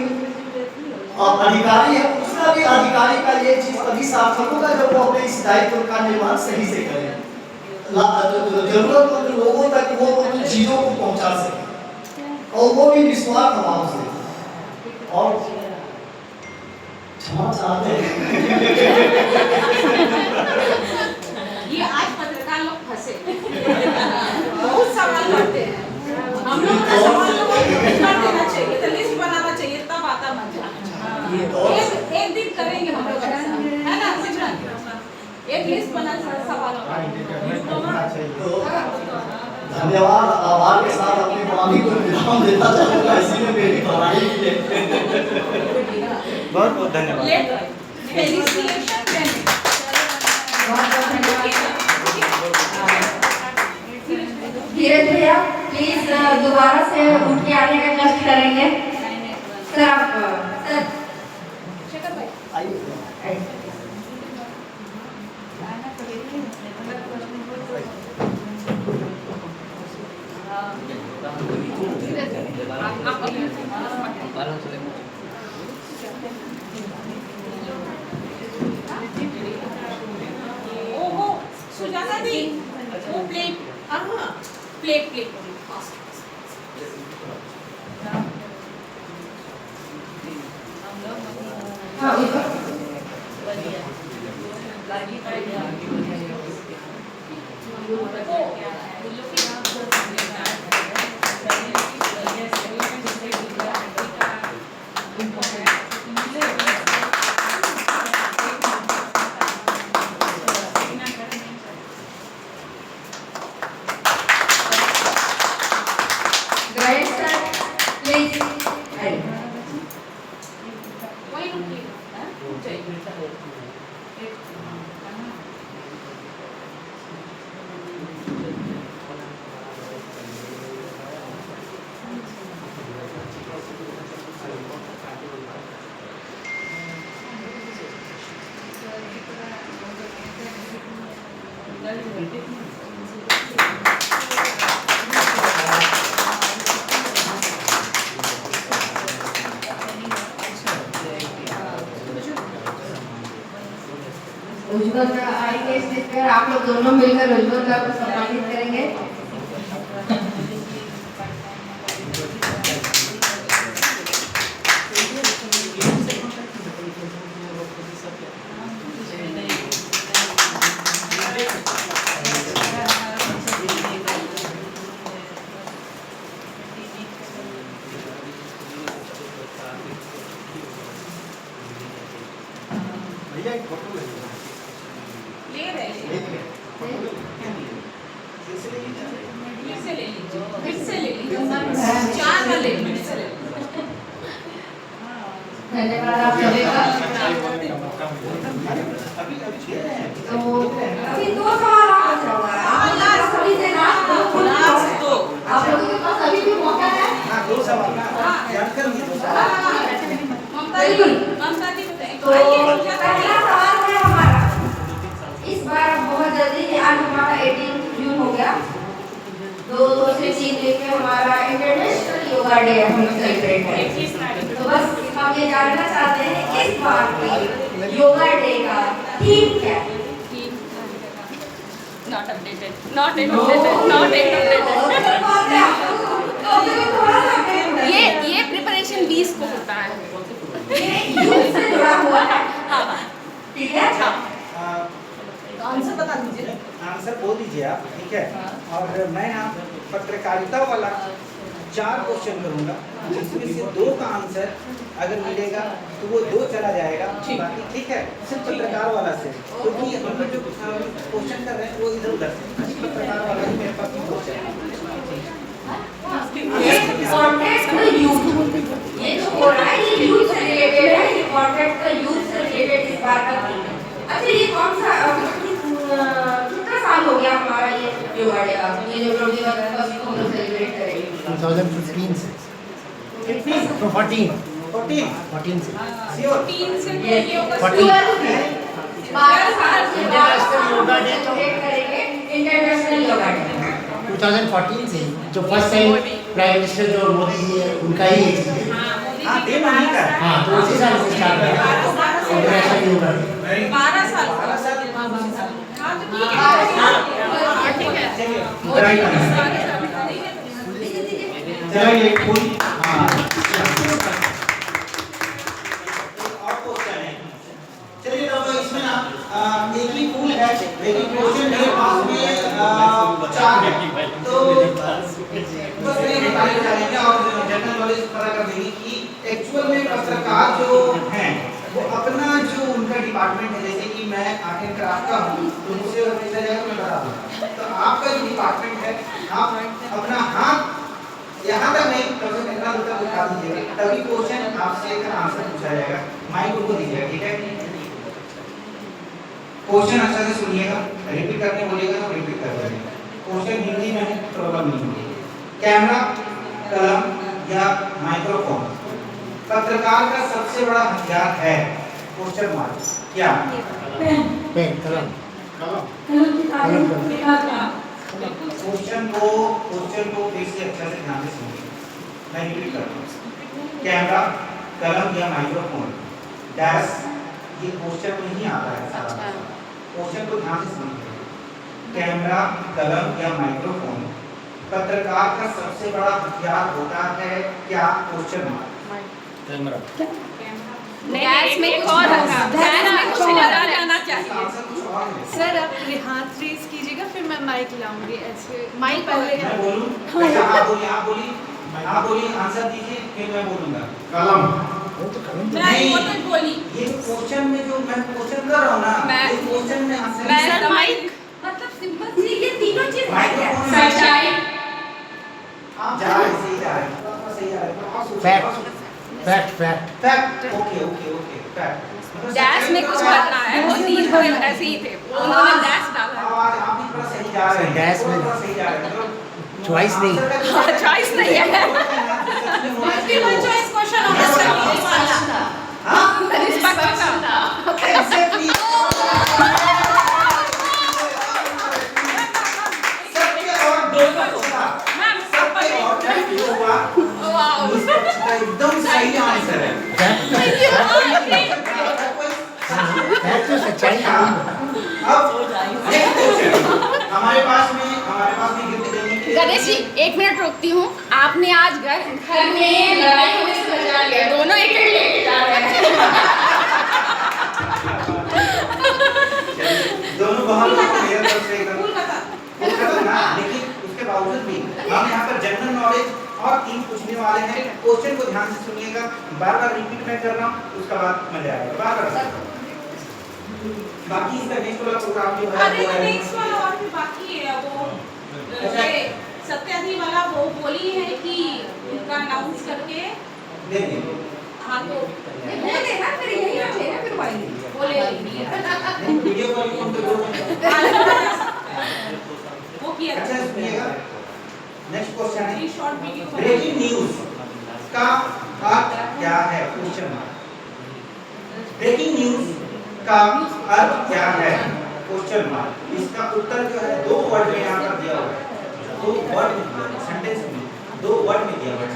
अधिकारी है, उसका भी अधिकारी का ये चीज़ तभी सार्थक होगा जब वो अपने इस दायित्व का निर्वहन सही से करें, जरूरतमंद लोगों तक वो चीज़ों को पहुंचा सके, और वो भी निस्वार्थ भाव से। और क्षमा चाहते हैं ये आज पत्रकार लोग फंसे बहुत सवाल करते हैं। हम लोग का सवाल को कर देना चाहिए, तो लिस्ट बनाना चाहिए, तब आता मजा। एक दिन करेंगे हम लोग, है ना सिमरन? एक लिस्ट बना सवालों का। धन्यवाद, आभार के साथ अपनी वाणी को विराम देता चाहूँगा। इसी में मेरी बधाई है। बहुत बहुत धन्यवाद। धीरज भैया प्लीज दोबारा से उठ के आने का कष्ट करेंगे सर। आप सर शेखर भाई आइए। प्लेट प्लेट हाँ ऊपर उज्ज्वल आएंगे स्टेज पर, आप लोग दोनों मिलकर उज्ज्वल को सम्मानित करेंगे। भैया एक फोटो ले धन्यवाद आप सभी का। तो अभी 2 सवाल और बचा हुआ है। आप सभी से लास्ट 2 आप लोगों के पास अभी भी मौका है। हाँ 2 सवाल ना जानकर नहीं 2 सवाल बिल्कुल। तो पहला सवाल है हमारा, इस बार बहुत जल्दी, आज हमारा 18 जून हो गया, 2 से 3 दिन में हमारा इंटरनेशनल योगा डे हम सेलिब्रेट करेंगे। तो बस हम ये जानना चाहते हैं इस बार की योगा डे का थीम क्या है? Not updated. Not updated. Not updated. ये प्रिपरेशन 20 को होता है। ये यूथ से जुड़ा हुआ है। ठीक है? आंसर बता दीजिए। आंसर बोल दीजिए आप, ठीक है? और मैं ना पत्रकारिता वाला 4 क्वेश्चन करूंगा, जिसमें से 2 का आंसर अगर मिलेगा तो वो 2 चला जाएगा, बाकी ठीक है सिर्फ पत्रकार वाला से, क्योंकि हम लोग जो क्वेश्चन कर रहे हैं वो इधर उधर से, पत्रकार वाला ही मेरे पास क्वेश्चन है। ये जो हो रहा है ये यूथ से रिलेटेड है, ये कॉन्टेक्ट का यूथ से रिलेटेड इस बार का थीम है। अच्छा ये कौन सा कितना साल हो गया हमारा ये योगा डे का, ये जो 21 अगस्त को हम लोग सेलिब्रेट करेंगे? 2015 से 14 से श्योर 3 से 12 साल के बाद सेलिब्रेट करेंगे इंटरनेशनल योगा डे। 2014 से जो फर्स्ट टाइम प्राइम मिनिस्टर जो मोदी जी है उनका ही ये चीज़ है। हाँ डे मनी का हाँ तो उसी साल से स्टार्ट हुआ इंटरनेशनल योगा डे। 12 साल। हाँ तो ठीक है। चलिए कोई हाँ चलिए तो इसमें ना एक ही फूल है, लेकिन क्वेश्चन मेरे पास में 4 है, तो बस ये बताने जाएंगे और जनरल नॉलेज पता कर देंगे कि एक्चुअल में पत्रकार जो हैं वो अपना जो उनका डिपार्टमेंट है, जैसे कि मैं आर्ट एंड क्राफ्ट का हूँ तो मुझसे पूछा जाएगा मैं बता दूँगा, तो आपका जो डिपार्टमेंट है आप अपना हाथ यहाँ तक नहीं क्वेश्चन इतना दूर तक उठा दीजिएगा, तभी क्वेश्चन आपसे का आंसर पूछा जाएगा, माइक उनको दीजिएगा, ठीक है? क्वेश्चन अच्छा से सुनिएगा, रिपीट करने बोलिएगा तो रिपीट कर देंगे। क्वेश्चन हिंदी में है, प्रॉब्लम नहीं होगी। कैमरा, कलम या माइक्रोफोन पत्रकार का सबसे बड़ा हथियार है? क्वेश्चन मार्क क्या? पेन कलम क्वेश्चन को फिर से अच्छा से ध्यान से सुनिए, मैं रिपीट करता हूँ। कैमरा, कलम या माइक्रोफोन डैश, ये क्वेश्चन में ही आता है सारा। क्वेश्चन को ध्यान से सुनिए। कैमरा, कलम या माइक्रोफोन पत्रकार का सबसे बड़ा हथियार होता है क्या? Question mark. कैमरा। गैस में कुछ और रखा, गैस में कुछ लगा जाना चाहिए। सर आप हाथ रेस कीजिएगा, फिर मैं माइक लाऊंगी। ऐसे माइक पहले मैं बोलूं? अच्छा, आप बोलिए, आंसर दीजिए, फिर मैं बोलूंगा। कलम। नहीं, वो तो बोली। ये क्वेश्चन में जो मैं क्वेश्चन कर रहा हूँ ना, ये क्वेश्चन में आंसर माइक मतलब सिंपल सी ये तीनों चीज है। सच्चाई। आप जा रहे सही जा रहे fact fact fact fact. Okay fact. Dash में कुछ करना है, वो तीन तो ऐसे ही थे, उन्होंने डैश डाला। आप भी थोड़ा सही जा रहे हैं, डैश में थोड़ा सही जा रहे हैं, चॉइस नहीं। चॉइस नहीं है। मल्टीपल चॉइस क्वेश्चन होना चाहिए वाला। हां, रिस्पेक्ट। एग्जैक्टली। एकदम सही आंसर है। तो सच्चाई है। अब हमारे पास में गिफ्ट देने के लिए गणेश जी 1 मिनट रोकती हूँ। आपने आज घर में लड़ाई होने से बचा लिया। दोनों एक लेके जा रहे हैं। दोनों बहुत मेरे तरफ से एकदम ना, लेकिन उसके बावजूद भी हम यहाँ पर जनरल नॉलेज और 3 पूछने वाले हैं। क्वेश्चन को ध्यान से सुनिएगा, बार-बार रिपीट मैं कर रहा हूँ, उसका बाद मजा आएगा। बार-बार बाकी इसका नेक्स्ट वाला प्रोग्राम जो है, अरे नेक्स्ट वाला और भी बाकी है। वो ये सत्यार्थी वाला वो बोली है कि उनका अनाउंस करके दे दे। हाँ तो बोले ना, फिर यही रखे ना, फिर वही बोले वीडियो कॉल पे दो वो किया। अच्छा सुनिएगा, नेक्स्ट क्वेश्चन है शॉर्ट वीडियो ब्रेकिंग न्यूज का अर्थ क्या है? Question mark. ब्रेकिंग न्यूज का अर्थ क्या है? Question mark. इसका उत्तर जो है 2 वर्ड में यहाँ पर दिया हुआ है, 2 वर्ड में दिया है, सेंटेंस में 2 वर्ड में दिया हुआ है।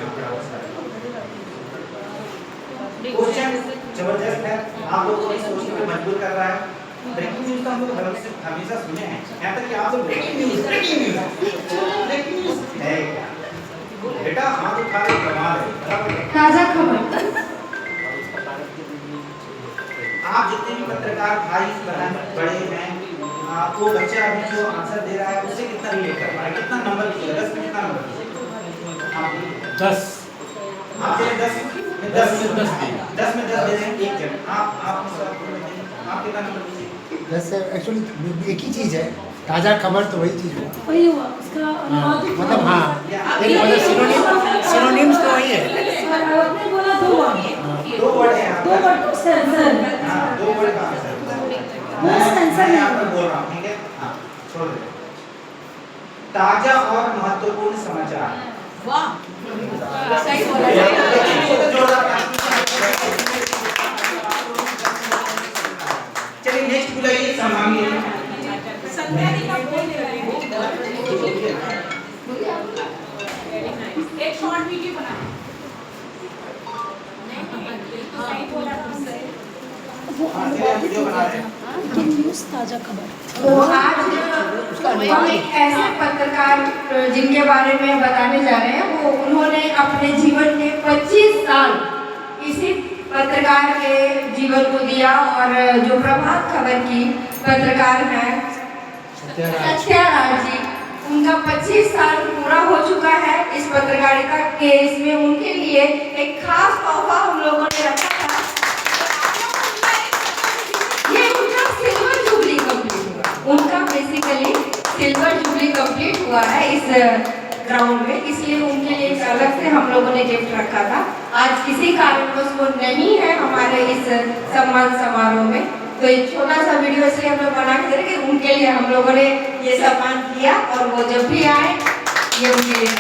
क्वेश्चन जबरदस्त है, आप लोगों को सोचने पे मजबूर कर रहा है। ब्रेकिंग न्यूज तो हम लोग हमेशा सुने हैं, यहाँ तक कि आप लोग ब्रेकिंग न्यूज है क्या? बेटा हाथ उठा के कमाल है। ताजा खबर। आप जितने भी पत्रकार भाई बहन बड़े हैं, वो बच्चा अभी जो आंसर दे रहा है उससे कितना रिलेट कर पा रहा है? कितना नंबर दीजिएगा? 10 में कितना नंबर दीजिएगा? 10। आप चलिए 10 में 10 में 10 दे दें एक जन। आप कितना नंबर दीजिए? 10 से एक्चुअली एक ही चीज़ है, ताज़ा खबर तो वही चीज़ है। वही हुआ उसका मतलब हाँ, एक मतलब सिनोनिम्स तो वही है। आपने बोला 2 वर्ड। 2 वर्ड है, 2 वर्ड तो सेंसर। हाँ 2 वर्ड का आंसर वो सेंसर मैं आपको बोल रहा हूँ, ठीक है? हाँ छोड़ दे। ताजा और महत्वपूर्ण समाचार। वाह सही बोला। चलिए नेक्स्ट बुलाइए, संभालिए। संध्यारी का बोल दे रहे हैं। एक शॉर्ट वीडियो बना। नहीं बोला था उससे। वीडियो बना रहे हैं। न्यूज़ ताजा खबर। तो आज हम एक ऐसे पत्रकार जिनके बारे में बताने जा रहे हैं, वो उन्होंने अपने जीवन के 25 साल इसी पत्रकार के जीवन को दिया। और जो प्रभात खबर की पत्रकार हैं सत्याराज जी, उनका 25 साल पूरा हो चुका है इस पत्रकारिता के। इसमें उनके लिए एक खास तोहफा हम लोगों ने रखा था। ये उनका सिल्वर जुबली कंप्लीट हुआ, उनका बेसिकली सिल्वर जुबली कंप्लीट हुआ है इस ग्राउंड में, इसलिए उनके लिए एक अलग से हम लोगों ने गिफ्ट रखा था। आज किसी कारणवश वो नहीं है हमारे इस सम्मान समारोह में, तो एक छोटा सा वीडियो इसलिए हम लोग बना के दे रहे कि उनके लिए हम लोगों ने ये सम्मान किया, और वो जब भी आए ये उनके लिए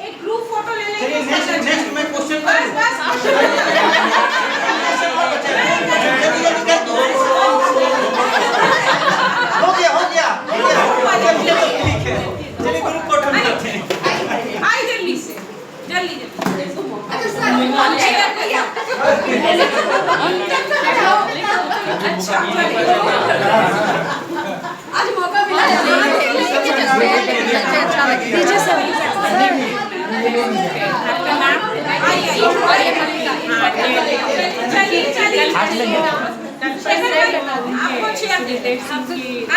एक ग्रुप फोटो ले लेंगे। चलिए नेक्स्ट मैं क्वेश्चन बस हो गया चलिए ग्रुप फोटो लेते हैं। आई जल्दी से जल्दी। अच्छा आज मौका मिला है अच्छा लगे पीछे से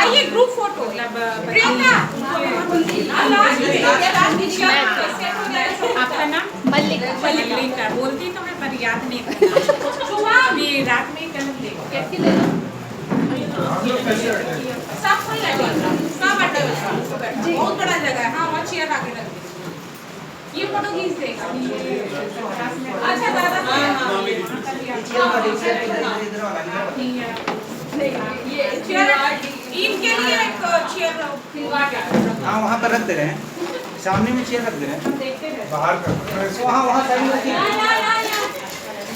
आइए ग्रुप फोटो प्रियंका आपका नाम मल्लिका बोलती तो मैं पर याद नहीं करता अभी रात में कलम देखो सब कोई सब अड्डा बहुत बड़ा जगह है। हाँ वहाँ चेयर आगे रख दीजिए। ये फोटो खींच देगा अच्छा दादा इनके लिए एक चेयर हाँ वहाँ पर रख दे रहे हैं, सामने में चेयर रख दे रहे हैं, बाहर कर वहाँ वहाँ साइड में रखिए।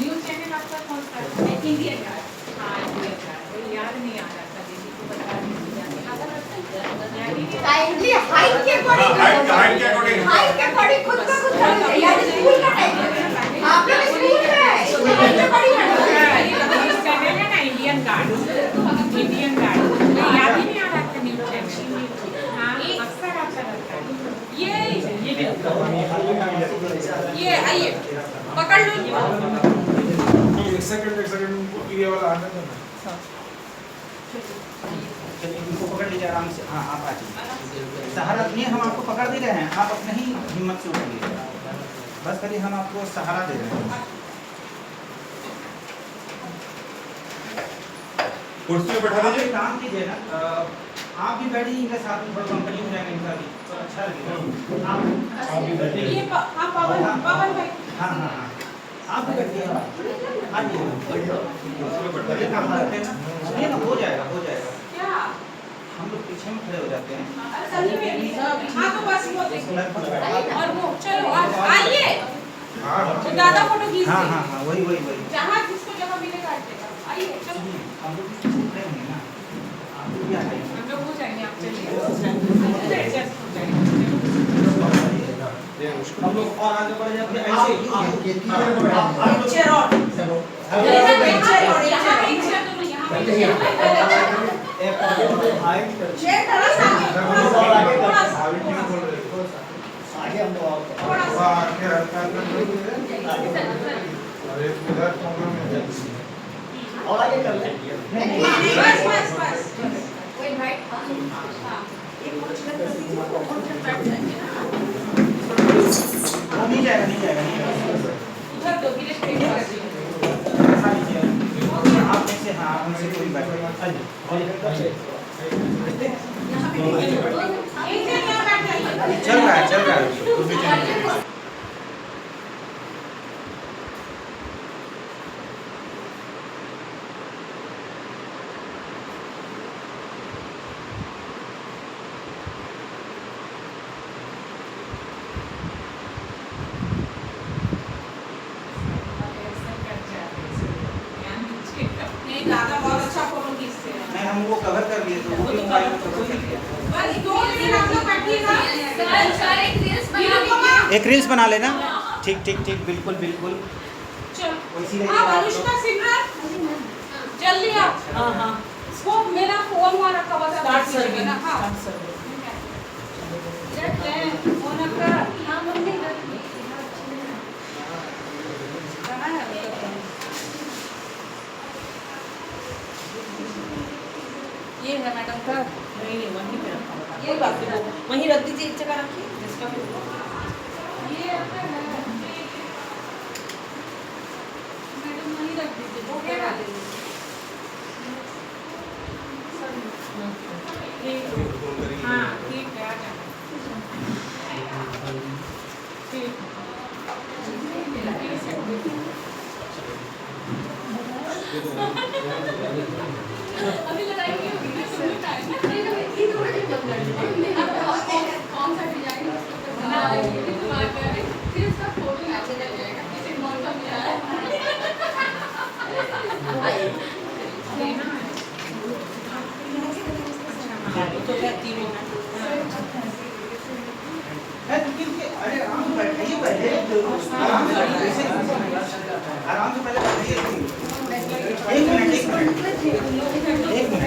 न्यूज़ चैनल आपका कौन सा है? इंडियन हाँ इंडियन याद नहीं आ रहा था दीदी को बता काइंडली हाइट के अकॉर्डिंग खुद का खुद कर यार स्कूल का टाइम आप लोग स्कूल में है हाइट के अकॉर्डिंग ना इंडियन गार्ड याद ही नहीं आ रहा था न्यूज़ चैनल हाँ अक्सर आपका रहता है ये आइए पकड़ लो एक सेकंड ये वाला आने दो। चलिए इनको पकड़ लीजिए आराम से। हाँ आप आ जाइए, सहारा नहीं हम आपको पकड़ दे रहे हैं, आप अपने ही हिम्मत से उठिए, बस करिए हम आपको सहारा दे रहे हैं। कुर्सी पे बैठा दीजिए। काम कीजिए ना, आप भी बैठिए इनके साथ में, बड़ा कंपनी हो जाएगा इनका भी तो अच्छा लगेगा। आप भी बैठिए। हाँ पवन भाई हाँ हाँ हाँ आप भी बैठिए। सुनिए ना, हो जाएगा हो जाएगा। क्या हम लोग पीछे में खड़े हो जाते हैं। हाँ तो बस वो और वो चलो आइए दादा फोटो खींच हाँ हाँ हाँ वही वही वही जहाँ जिसको जगह मिलेगा आइए चलो हम लोग पीछे खड़े होंगे ना, आप लोग भी आ जाइए। हम लोग हो जाएंगे आप चलिए एडजस्ट हो जाएंगे हम लोग और आगे बढ़ जाते हैं ऐसे चेयर और चेयर थोड़ा सा आगे हम लोग और आगे कर ले बस कोई भाई नहीं जाएगा नहीं जाएगा उधर दो गिरे आप में से हाँ आप में से कोई बैठे चल रहा है दादा बहुत अच्छा फोटो खींचते हैं नहीं हम वो कवर कर लिए तो वो भी मोबाइल में कवर कर लिया। बस 2 मिनट आप लोग बैठिएगा एक रील्स बना लेना। ठीक ठीक ठीक बिल्कुल बिल्कुल चलो हाँ अनुष्का सिमरन जल्दी आप हाँ हाँ वो मेरा फोन वहाँ रखा हुआ था स्टार्ट सर्विंग ना हाँ फोन रखा हाँ मम्मी कहाँ है ये है मैडम का नहीं वहीं पे रखा होगा ये बात है वहीं रख दीजिए एक जगह रखिए जिसका ये मैडम वहीं रख दीजिए वो क्या बात है हाँ ठीक है आ जाना ठीक अभी लड़ाई नहीं होगी ना सुनने टाइम कौन सा डिजाइन फिर उसका फोटो ऐसे लग जाएगा किसी मॉल का मिला है तो कहती हूँ अरे आराम से बैठिए पहले, आराम से पहले बैठिए। एक मिनट